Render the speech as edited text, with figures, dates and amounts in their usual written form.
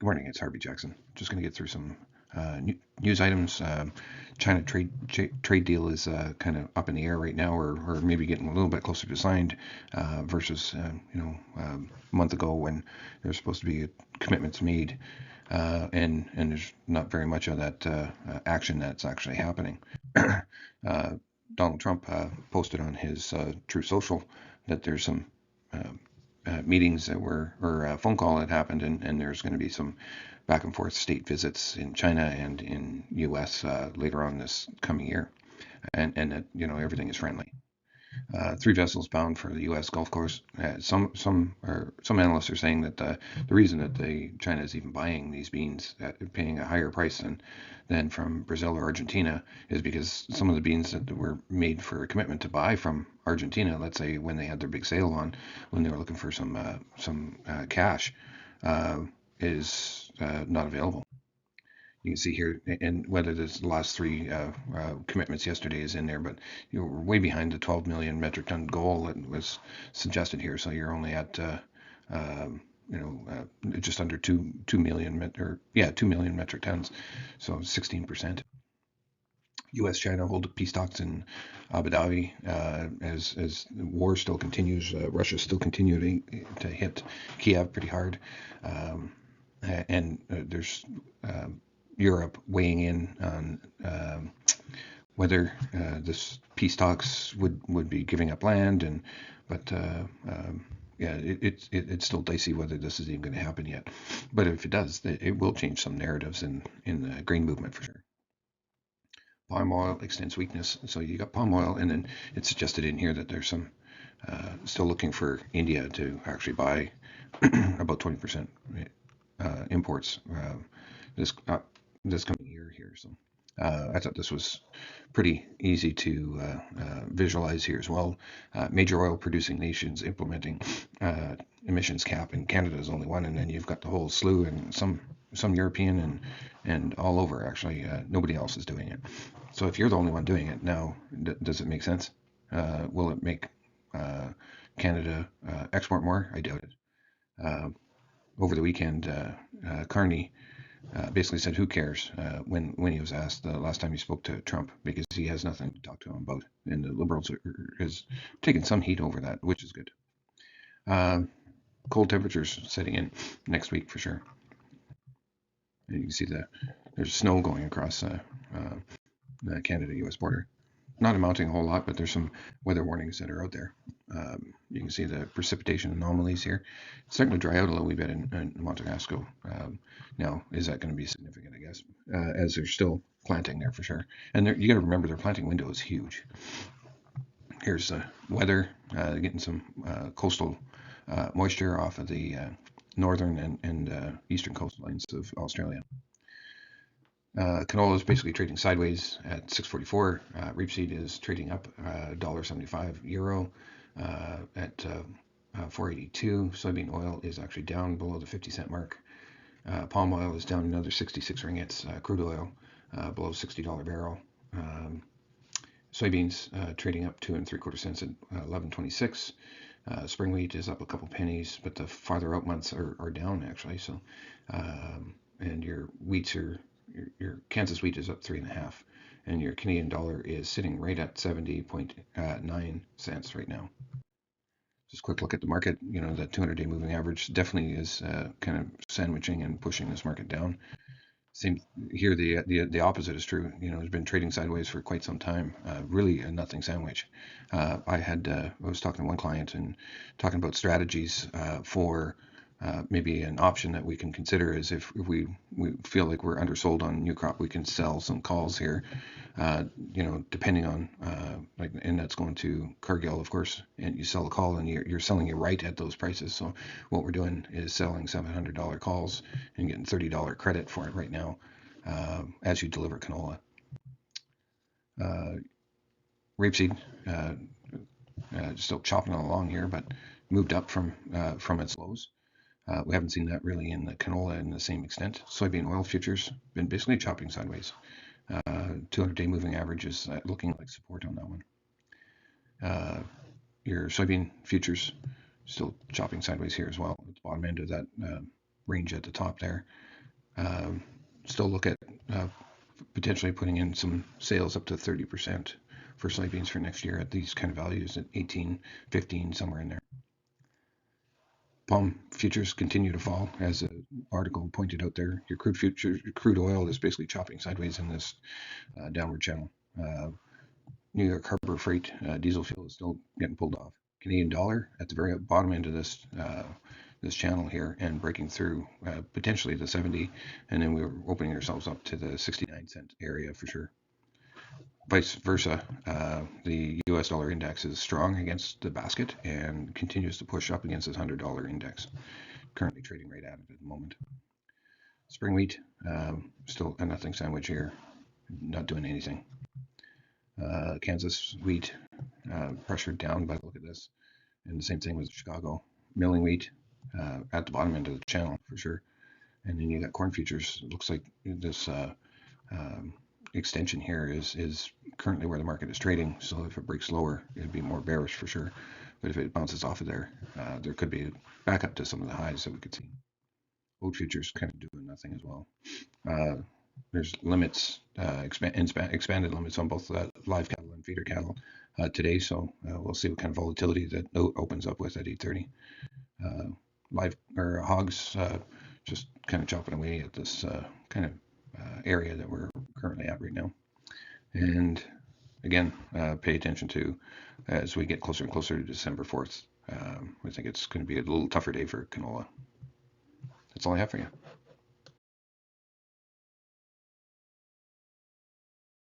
Good morning, it's Harvey Jackson. Just going to get through some news items. China trade deal is kind of up in the air right now, or maybe getting a little bit closer to signed versus a month ago when there's supposed to be commitments made, and there's not very much of that action that's actually happening. Donald Trump posted on his True Social that there's some uh, meetings that were, or a phone call that happened, and there's going to be some back and forth state visits in China and in U.S. Later on this coming year, and that everything is friendly. Three vessels bound for the U.S. Gulf Coast. Some analysts are saying that the reason that China is even buying these beans, paying a higher price than from Brazil or Argentina, is because some of the beans that were made for a commitment to buy from Argentina, let's say when they had their big sale on, when they were looking for some cash, uh, is not available. You can see here, and whether the last three commitments yesterday is in there, but we're way behind the 12 million metric ton goal that was suggested here. So you're only at, just under 2 million, or yeah, 2 million metric tons. So 16%. U.S. China hold peace talks in Abu Dhabi as the war still continues. Russia still continuing to hit Kiev pretty hard, and there's Europe weighing in on whether this peace talks would be giving up land, but yeah, it's still dicey whether this is even going to happen yet. But if it does, it will change some narratives in the grain movement for sure. Palm oil extends weakness, so you got palm oil, and then it's suggested in here that there's some still looking for India to actually buy about 20% imports this this coming year here. So I thought this was pretty easy to visualize here as well. Major oil producing nations implementing emissions cap, and Canada is only one, and then you've got the whole slew, and some European and all over actually. Nobody else is doing it. So if you're the only one doing it now, does it make sense? Will it make Canada export more? I doubt it. Over the weekend, Carney basically said, "Who cares?" When he was asked the last time he spoke to Trump, because he has nothing to talk to him about, and the Liberals has taken some heat over that, which is good. Uh, Cold temperatures setting in next week for sure. And you can see there's snow going across the Canada-U.S. border. Not amounting a whole lot, but there's some weather warnings that are out there. You can see the precipitation anomalies here. It's starting to dry out a little wee bit in Montecasco. Now, is that going to be significant? I guess, as they're still planting there for sure. And you got to remember their planting window is huge. Here's the weather, getting some coastal moisture off of the northern and eastern coastlines of Australia. Canola is basically trading sideways at 6.44. Rapeseed is trading up €1.75 at 4.82. Soybean oil is actually down below the 50-cent mark. Palm oil is down another 66 ringgits. Crude oil below $60 barrel. Soybeans trading up 2.75 cents at 11.26. Spring wheat is up a couple pennies, but the farther out months are down actually. So, and your wheats are your Kansas wheat is up 3.5, and your Canadian dollar is sitting right at 70.9 cents right now. Just a quick look at the market. The 200-day moving average definitely is kind of sandwiching and pushing this market down. Same here. The opposite is true. It's been trading sideways for quite some time. Really a nothing sandwich. I was talking to one client and talking about strategies for maybe an option that we can consider is if we feel like we're undersold on new crop, we can sell some calls here. Depending on and that's going to Cargill, of course. And you sell a call, and you're selling it right at those prices. So what we're doing is selling $700 calls and getting $30 credit for it right now as you deliver canola. Rapeseed still chopping along here, but moved up from its lows. We haven't seen that really in the canola in the same extent. Soybean oil futures been basically chopping sideways. 200-day moving average is looking like support on that one. Your soybean futures still chopping sideways here as well at the bottom end of that range at the top there. Still look at potentially putting in some sales up to 30% for soybeans for next year at these kind of values at 18, 15, somewhere in there. Palm futures continue to fall, as the article pointed out there. Your crude oil is basically chopping sideways in this downward channel. New York Harbor Freight diesel fuel is still getting pulled off. Canadian dollar at the very bottom end of this channel here and breaking through potentially the 70, and then we were opening ourselves up to the 69-cent area for sure. Vice versa, the US dollar index is strong against the basket and continues to push up against this $100 index, currently trading right at it at the moment. Spring wheat, still a nothing sandwich here, not doing anything. Kansas wheat, pressured down by the look at this, and the same thing with Chicago. Milling wheat at the bottom end of the channel for sure. And then you got corn futures. It looks like this extension here is currently where the market is trading. So if it breaks lower, it'd be more bearish for sure. But if it bounces off of there, there could be back up to some of the highs that we could see. Oat futures kind of doing nothing as well. There's limits, expanded limits on both live cattle and feeder cattle today. So we'll see what kind of volatility that opens up with at 8:30. Live or hogs just kind of chopping away at this kind of area that we're currently at right now. And again, pay attention to as we get closer and closer to December 4th. I think it's going to be a little tougher day for canola. That's all I have for you.